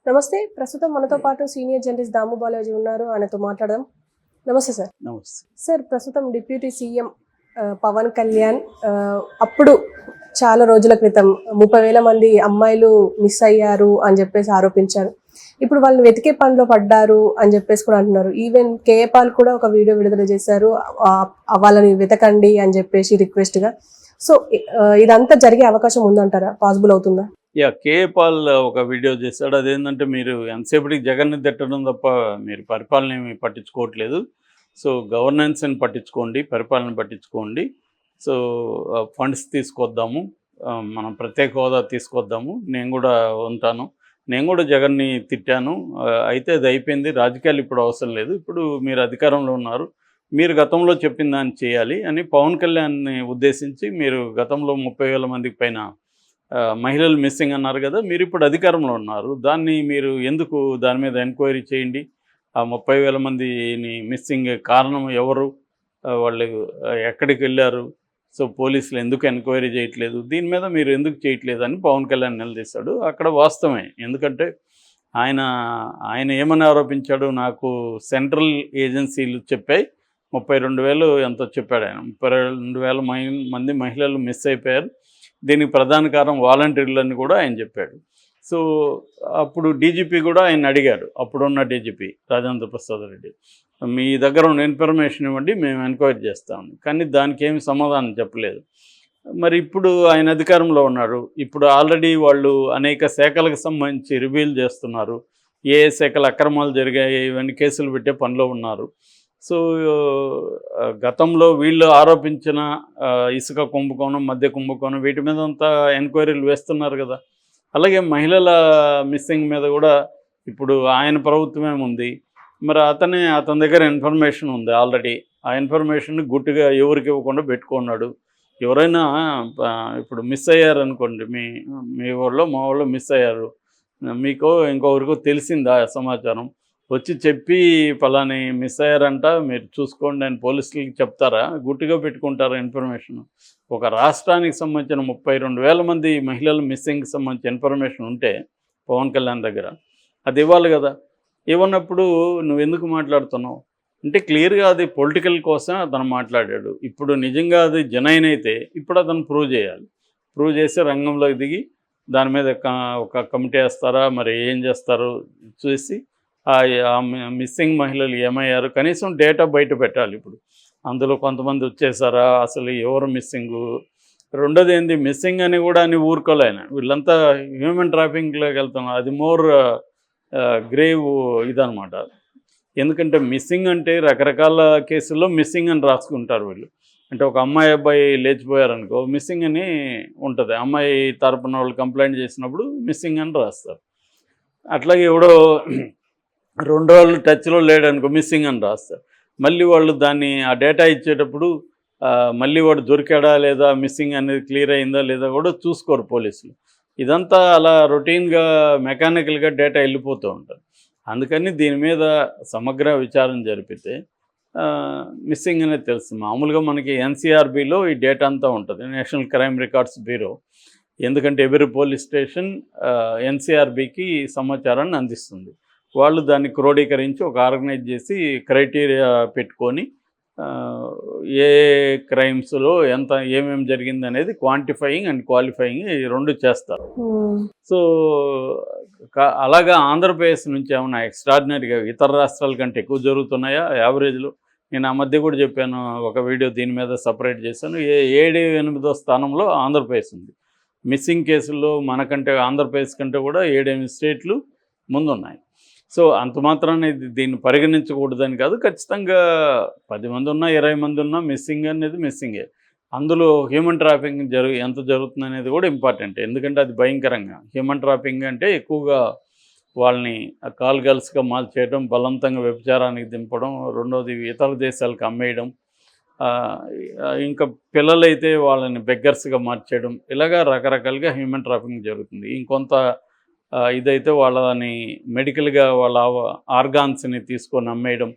నమస్తే. ప్రస్తుతం మనతో పాటు సీనియర్ జర్నలిస్ట్ దాము బాలాజీ ఉన్నారు. ఆయనతో మాట్లాడదాం. నమస్తే సార్. నమస్తే. సార్, ప్రస్తుతం డిప్యూటీ సీఎం పవన్ కళ్యాణ్ అప్పుడు చాలా రోజుల క్రితం 30,000 మంది అమ్మాయిలు మిస్ అయ్యారు అని చెప్పేసి ఆరోపించారు. ఇప్పుడు వాళ్ళు వెతికే పనిలో పడ్డారు అని చెప్పేసి కూడా అంటున్నారు. ఈవెన్ కేఏ పాల్ కూడా ఒక వీడియో విడుదల చేశారు, వాళ్ళని వెతకండి అని చెప్పేసి రిక్వెస్ట్గా. సో ఇదంతా జరిగే అవకాశం ఉందంటారా? పాసిబుల్ అవుతుందా? కేఏ పాల్ ఒక వీడియో చేశాడు. అదేంటంటే మీరు ఎంతసేపటికి జగన్ని తిట్టడం తప్ప మీరు పరిపాలన ఏమి పట్టించుకోవట్లేదు. సో గవర్నెన్స్ని పట్టించుకోండి, పరిపాలన పట్టించుకోండి. సో ఫండ్స్ తీసుకొద్దాము, మనం ప్రత్యేక హోదా తీసుకొద్దాము, నేను కూడా ఉంటాను, నేను కూడా జగన్ని తిట్టాను, అయితే అది అయిపోయింది, రాజకీయాలు ఇప్పుడు అవసరం లేదు, ఇప్పుడు మీరు అధికారంలో ఉన్నారు, మీరు గతంలో చెప్పిన దాన్ని చేయాలి అని పవన్ కళ్యాణ్ని ఉద్దేశించి, మీరు గతంలో 30,000 మందికి పైన మహిళలు మిస్సింగ్ అన్నారు కదా, మీరు ఇప్పుడు అధికారంలో ఉన్నారు, దాన్ని మీరు ఎందుకు దాని మీద ఎంక్వైరీ చేయండి, ఆ 30,000 మందిని మిస్సింగ్ కారణం ఎవరు, వాళ్ళు ఎక్కడికి వెళ్ళారు, సో పోలీసులు ఎందుకు ఎంక్వైరీ చేయట్లేదు, దీని మీద మీరు ఎందుకు చేయట్లేదు అని పవన్ కళ్యాణ్ నిలదీశాడు. అక్కడ వాస్తవమే, ఎందుకంటే ఆయన ఏమని ఆరోపించాడు, నాకు సెంట్రల్ ఏజెన్సీలు చెప్పాయి 32,000 ఎంతో చెప్పాడు ఆయన, 32,000 మంది మహిళలు మిస్ అయిపోయారు, దీనికి ప్రధాన కారణం వాలంటీర్లు అని కూడా ఆయన చెప్పాడు. సో అప్పుడు డీజీపీ కూడా ఆయన అడిగాడు, అప్పుడున్న డీజీపీ రాజేంద్ర ప్రసాద్ రెడ్డి, మీ దగ్గర ఉన్న ఇన్ఫర్మేషన్ ఇవ్వండి, మేము ఎంక్వైరీ చేస్తాము, కానీ దానికి ఏమి సమాధానం చెప్పలేదు. మరి ఇప్పుడు ఆయన అధికారంలో ఉన్నారు, ఇప్పుడు ఆల్రెడీ వాళ్ళు అనేక శాఖలకు సంబంధించి రివీల్ చేస్తున్నారు, ఏ శాఖల అక్రమాలు జరిగాయి ఇవన్నీ కేసులు పెట్టే పనిలో ఉన్నారు. సో గతంలో వీళ్ళు ఆరోపించిన ఇసుక కుంభకోణం, మద్య కుంభకోణం, వీటి మీద అంతా ఎంక్వైరీలు వేస్తున్నారు కదా. అలాగే మహిళల మిస్సింగ్ మీద కూడా ఇప్పుడు ఆయన ప్రభుత్వమే ఉంది, మరి అతని దగ్గర ఇన్ఫర్మేషన్ ఉంది ఆల్రెడీ, ఆ ఇన్ఫర్మేషన్ గుట్టుగా ఎవరికి ఇవ్వకుండా పెట్టుకున్నాడు. ఎవరైనా ఇప్పుడు మిస్ అయ్యారనుకోండి, మీ ఊళ్ళో మా ఊళ్ళో మిస్ అయ్యారు, మీకు ఇంకొకరికో తెలిసిందా సమాచారం, వచ్చి చెప్పి ఫలాని మిస్ అయ్యారంట మీరు చూసుకోండి అని పోలీసులకి చెప్తారా, గుట్టుగా పెట్టుకుంటారా ఇన్ఫర్మేషన్? ఒక రాష్ట్రానికి సంబంధించిన 32,000 మంది మహిళలు మిస్సింగ్కి సంబంధించిన ఇన్ఫర్మేషన్ ఉంటే పవన్ కళ్యాణ్ దగ్గర అది ఇవ్వాలి కదా. ఇవ్వనప్పుడు నువ్వెందుకు మాట్లాడుతున్నావు అంటే క్లియర్గా అది పొలిటికల్ కోసం అతను మాట్లాడాడు. ఇప్పుడు నిజంగా అది జనైన్ అయితే ఇప్పుడు అతను ప్రూవ్ చేయాలి, ప్రూవ్ చేసి రంగంలోకి దిగి దాని మీద ఒక కమిటీ వేస్తారా, మరి ఏం చేస్తారో చూసి మిస్సింగ్ మహిళలు ఏమయ్యారు కనీసం డేటా బయట పెట్టాలి. ఇప్పుడు అందులో కొంతమంది వచ్చేసారా, అసలు ఎవరు మిస్సింగు, రెండోది ఏంది మిస్సింగ్ అని కూడా అని ఊరుకోలేను, వీళ్ళంతా హ్యూమన్ ట్రాఫికింగ్లోకి వెళ్తున్నారు, అది మోర్ గ్రేవ్ ఇదనమాట. ఎందుకంటే మిస్సింగ్ అంటే రకరకాల కేసుల్లో మిస్సింగ్ అని రాసుకుంటారు వీళ్ళు. అంటే ఒక అమ్మాయి అబ్బాయి లేచిపోయారనుకో మిస్సింగ్ అని ఉంటుంది, అమ్మాయి తరపున వాళ్ళు కంప్లైంట్ చేసినప్పుడు మిస్సింగ్ అని రాస్తారు. అట్లాగే ఎవడో 2 రోజులు టచ్లో లేడనుకో మిస్సింగ్ అని రాస్తారు. మళ్ళీ వాళ్ళు దాన్ని ఆ డేటా ఇచ్చేటప్పుడు మళ్ళీ వాడు దొరికాడా లేదా, మిస్సింగ్ అనేది క్లియర్ అయిందా లేదా కూడా చూసుకోరు పోలీసులు. ఇదంతా అలా రొటీన్గా మెకానికల్గా డేటా వెళ్ళిపోతూ ఉంటుంది. అందుకని దీని మీద సమగ్ర విచారణ జరిపితే మిస్సింగ్ అనేది తెలుస్తుంది. మామూలుగా మనకి ఎన్సీఆర్బీలో ఈ డేటా అంతా ఉంటుంది, నేషనల్ క్రైమ్ రికార్డ్స్ బ్యూరో, ఎందుకంటే ఎవరి పోలీస్ స్టేషన్ ఎన్సీఆర్బీకి సమాచారాన్ని అందిస్తుంది. వాళ్ళు దాన్ని క్రోడీకరించి ఒక ఆర్గనైజ్ చేసి క్రైటీరియా పెట్టుకొని ఏ క్రైమ్స్లో ఏమేమి జరిగింది అనేది క్వాంటిఫైయింగ్ అండ్ క్వాలిఫైయింగ్ ఈ 2 చేస్తారు. సో అలాగా ఆంధ్రప్రదేశ్ నుంచి ఏమైనా ఎక్స్ట్రాడినరీగా ఇతర రాష్ట్రాల కంటే ఎక్కువ జరుగుతున్నాయా యావరేజ్లో? నేను ఆ మధ్య కూడా చెప్పాను, ఒక వీడియో దీని మీద సపరేట్ చేశాను. 7-8వ స్థానంలో ఆంధ్రప్రదేశ్ ఉంది మిస్సింగ్ కేసుల్లో. మనకంటే ఆంధ్రప్రదేశ్ కంటే కూడా 7-8 స్టేట్లు ముందున్నాయి. సో అంత మాత్రాన్ని దీన్ని పరిగణించకూడదని కాదు, ఖచ్చితంగా 10 మంది ఉన్నా 20 మంది ఉన్నా మిస్సింగ్ అనేది మిస్సింగే. అందులో హ్యూమన్ ట్రాఫికింగ్ ఎంత జరుగుతుంది అనేది కూడా ఇంపార్టెంట్, ఎందుకంటే అది భయంకరంగా. హ్యూమన్ ట్రాఫికింగ్ అంటే ఎక్కువగా వాళ్ళని కాల్ గర్ల్స్గా మార్చేయడం, బలవంతంగా వ్యభిచారానికి దింపడం, రెండోది ఇతర దేశాలకు అమ్మేయడం, ఇంకా పిల్లలైతే వాళ్ళని బెగ్గర్స్గా మార్చేయడం, ఇలాగా రకరకాలుగా హ్యూమన్ ట్రాఫికింగ్ జరుగుతుంది. ఇంకొంత ఇదైతే వాళ్ళని మెడికల్గా వాళ్ళ ఆర్గాన్స్ని తీసుకొని అమ్మేయడం,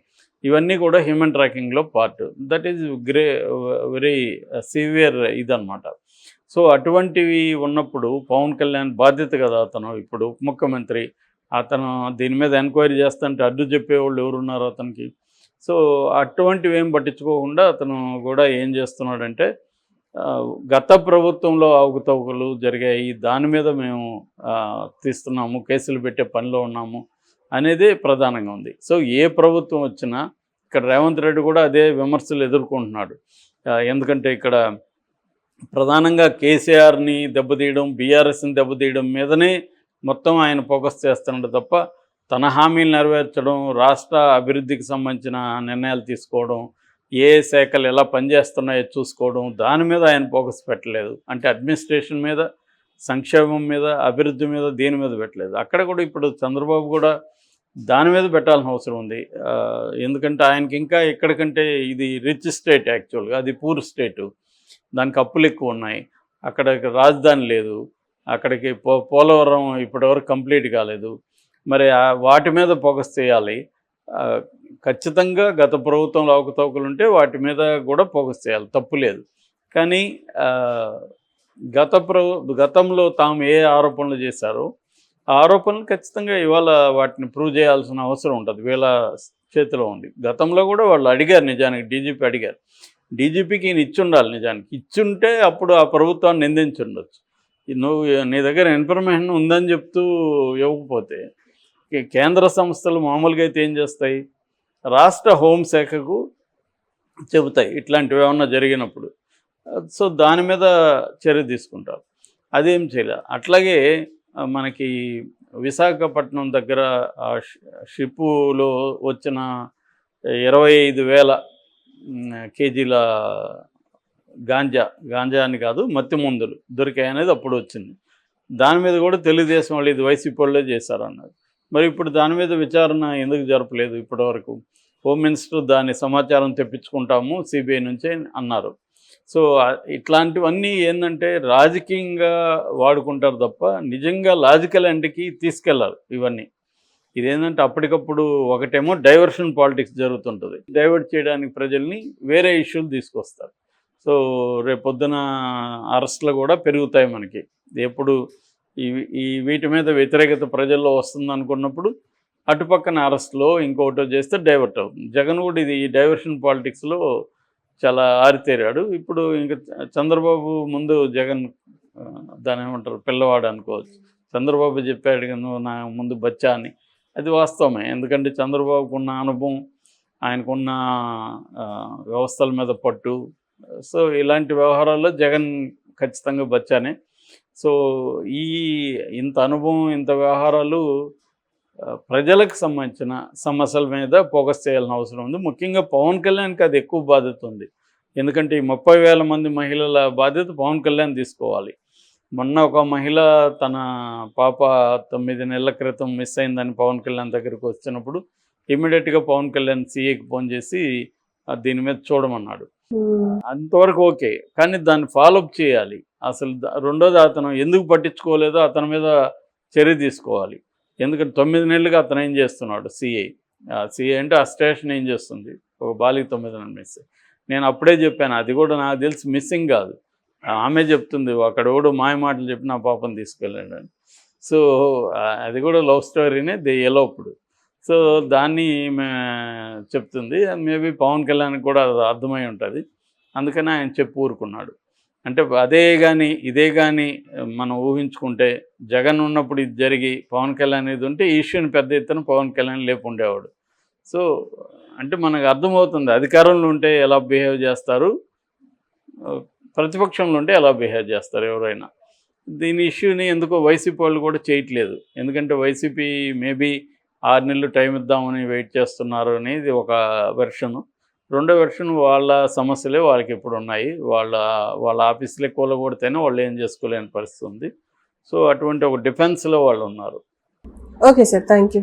ఇవన్నీ కూడా హ్యూమన్ ట్రాకింగ్లో part. That is very severe ఇదనమాట. సో అటువంటివి ఉన్నప్పుడు పవన్ కళ్యాణ్ బాధ్యత కదా, అతను ఇప్పుడు ఉప ముఖ్యమంత్రి, అతను దీని మీద ఎంక్వైరీ చేస్తుంటే అడ్డు చెప్పేవాళ్ళు ఎవరున్నారు అతనికి. సో అటువంటివి ఏం పట్టించుకోకుండా అతను కూడా ఏం చేస్తున్నాడంటే గత ప్రభుత్వంలో అవకతవకలు జరిగాయి, దాని మీద మేము తీస్తున్నాము, కేసులు పెట్టే పనిలో ఉన్నాము అనేదే ప్రధానంగా ఉంది. సో ఏ ప్రభుత్వం వచ్చినా ఇక్కడ రేవంత్ రెడ్డి కూడా అదే విమర్శలు ఎదుర్కొంటున్నాడు. ఎందుకంటే ఇక్కడ ప్రధానంగా కేసీఆర్ని దెబ్బతీయడం, బీఆర్ఎస్ని దెబ్బతీయడం మీదనే మొత్తం ఆయన ఫోకస్ చేస్తున్నాడు తప్ప తన హామీలు నెరవేర్చడం, రాష్ట్ర అభివృద్ధికి సంబంధించిన నిర్ణయాలు తీసుకోవడం, ఏ శాఖలు ఎలా పనిచేస్తున్నాయో చూసుకోవడం, దాని మీద ఆయన ఫోకస్ పెట్టలేదు. అంటే అడ్మినిస్ట్రేషన్ మీద, సంక్షేమం మీద, అభివృద్ధి మీద, దీని మీద పెట్టలేదు. అక్కడ కూడా ఇప్పుడు చంద్రబాబు కూడా దాని మీద పెట్టాల్సిన అవసరం ఉంది. ఎందుకంటే ఆయనకి ఇంకా ఎక్కడికంటే ఇది రిచ్ స్టేట్, యాక్చువల్గా అది పూర్ స్టేటు, దానికి అప్పులు ఎక్కువ ఉన్నాయి, అక్కడ రాజధాని లేదు, అక్కడికి పోలవరం ఇప్పటివరకు కంప్లీట్ కాలేదు. మరి వాటి మీద ఫోకస్ చేయాలి. ఖచ్చితంగా గత ప్రభుత్వంలో అవకతవకలు ఉంటే వాటి మీద కూడా ఫోకస్ చేయాలి, తప్పు లేదు. కానీ గతంలో తాము ఏ ఆరోపణలు చేశారో ఆ ఆరోపణలు ఖచ్చితంగా ఇవాళ వాటిని ప్రూవ్ చేయాల్సిన అవసరం ఉంటుంది, వీళ్ళ చేతిలో ఉంది. గతంలో కూడా వాళ్ళు అడిగారు, నిజానికి డీజీపీ అడిగారు, డీజీపీకి ఈయన ఇచ్చుండాలి, నిజానికి ఇచ్చుంటే అప్పుడు ఆ ప్రభుత్వాన్ని నిందించుండొచ్చు. నువ్వు నీ దగ్గర ఇన్ఫర్మేషన్ ఉందని చెప్తూ ఇవ్వకపోతే కేంద్ర సంస్థలు మామూలుగా అయితే ఏం చేస్తాయి, రాష్ట్ర హోంశాఖకు చెబుతాయి ఇట్లాంటివి ఏమన్నా జరిగినప్పుడు. సో దాని మీద చర్య తీసుకుంటారు, అదేం చేయలేదు. అట్లాగే మనకి విశాఖపట్నం దగ్గర షిప్పులో వచ్చిన 25,000 కేజీల గాంజా అని కాదు, మత్తి మందులు దొరికాయి అనేది అప్పుడు వచ్చింది. దాని మీద కూడా తెలుగుదేశం వాళ్ళు ఇది వైసీపీ వాళ్ళే చేశారన్నారు. మరి ఇప్పుడు దాని మీద విచారణ ఎందుకు జరపలేదు ఇప్పటివరకు? హోమ్ మినిస్టర్ దాని సమాచారం తెప్పించుకుంటాము సిబిఐ నుంచే అన్నారు. సో ఇట్లాంటివన్నీ ఏంటంటే రాజకీయంగా వాడుకుంటారు తప్ప నిజంగా లాజికల్ ఎండ్కి తీసుకెళ్ళాలి ఇవన్నీ. ఇదేంటంటే అప్పటికప్పుడు ఒకటేమో డైవర్షన్ పాలిటిక్స్ జరుగుతుంటుంది, డైవర్ట్ చేయడానికి ప్రజల్ని వేరే ఇష్యూలు తీసుకొస్తారు. సో రేపొద్దున అరెస్టులు కూడా పెరుగుతాయి మనకి. ఎప్పుడు వీటి మీద వ్యతిరేకత ప్రజల్లో వస్తుంది అనుకున్నప్పుడు అటుపక్కన అరెస్టులో ఇంకొకటో చేస్తే డైవర్ట్ అవుతుంది. జగన్ కూడా ఇది డైవర్షన్ పాలిటిక్స్లో చాలా ఆరితేరాడు. ఇప్పుడు ఇంకా చంద్రబాబు ముందు జగన్ దాని ఏమంటారు పిల్లవాడు అనుకోవచ్చు. చంద్రబాబు చెప్పాడు నువ్వు నా ముందు బచ్చా అని, అది వాస్తవమే. ఎందుకంటే చంద్రబాబుకు ఉన్న అనుభవం, ఆయనకున్న వ్యవస్థల మీద పట్టు, సో ఇలాంటి వ్యవహారాల్లో జగన్ ఖచ్చితంగా బచ్చానే. సో ఇంత అనుభవం, ఇంత వ్యవహారాలు ప్రజలకు సంబంధించిన సమస్యల మీద ఫోకస్ చేయాల్సిన అవసరం ఉంది. ముఖ్యంగా పవన్ కళ్యాణ్కి అది ఎక్కువ బాధ్యత ఉంది. ఎందుకంటే ఈ 30,000 మంది మహిళల బాధ్యత పవన్ కళ్యాణ్ తీసుకోవాలి. మొన్న ఒక మహిళ తన పాప 9 నెలల క్రితం మిస్ అయిందని పవన్ కళ్యాణ్ దగ్గరికి వచ్చినప్పుడు ఇమ్మీడియట్గా పవన్ కళ్యాణ్ సీఏకి ఫోన్ చేసి దీని మీద చూడమన్నాడు. అంతవరకు ఓకే, కానీ దాన్ని ఫాలోఅప్ చేయాలి. అసలు రెండోది అతను ఎందుకు పట్టించుకోలేదో అతని మీద చర్య తీసుకోవాలి. ఎందుకంటే 9 నెలలుగా అతను ఏం చేస్తున్నాడు, సిఐ అంటే ఆ స్టేషన్ ఏం చేస్తుంది, ఒక బాలిక 9 నెలలు మిస్. నేను అప్పుడే చెప్పాను, అది కూడా నాకు తెలిసి మిస్సింగ్ కాదు, ఆమె చెప్తుంది అక్కడ కూడా మాయ మాటలు చెప్పి నా పాపను తీసుకెళ్ళాడని. సో అది కూడా లవ్ స్టోరీనే ఎలోపుడు. సో దాన్ని చెప్తుంది. మేబీ పవన్ కళ్యాణ్కి కూడా అది అర్థమై ఉంటుంది, అందుకని ఆయన చెప్పి ఊరుకున్నాడు. అంటే ఇదే కానీ మనం ఊహించుకుంటే జగన్ ఉన్నప్పుడు ఇది జరిగి పవన్ కళ్యాణ్ ఇది ఉంటే ఈ ఇష్యూని పెద్ద ఎత్తున పవన్ కళ్యాణ్ లేపుండేవాడు. సో అంటే మనకు అర్థమవుతుంది అధికారంలో ఉంటే ఎలా బిహేవ్ చేస్తారు, ప్రతిపక్షంలో ఉంటే ఎలా బిహేవ్ చేస్తారు ఎవరైనా. దీని ఇష్యూని ఎందుకో వైసీపీ వాళ్ళు కూడా చేయట్లేదు. ఎందుకంటే వైసీపీ మేబీ 6 నెలలు టైం ఇద్దామని వెయిట్ చేస్తున్నారు అనేది ఒక వెర్షను. రెండో వెర్షన్ వాళ్ళ సమస్యలే వాళ్ళకి ఇప్పుడు ఉన్నాయి. వాళ్ళ ఆఫీసులే కూలగొడితేనే వాళ్ళు ఏం చేసుకోలేని పరిస్థితి ఉంది. సో అటువంటి ఒక డిఫెన్స్లో వాళ్ళు ఉన్నారు. Okay sir, thank you.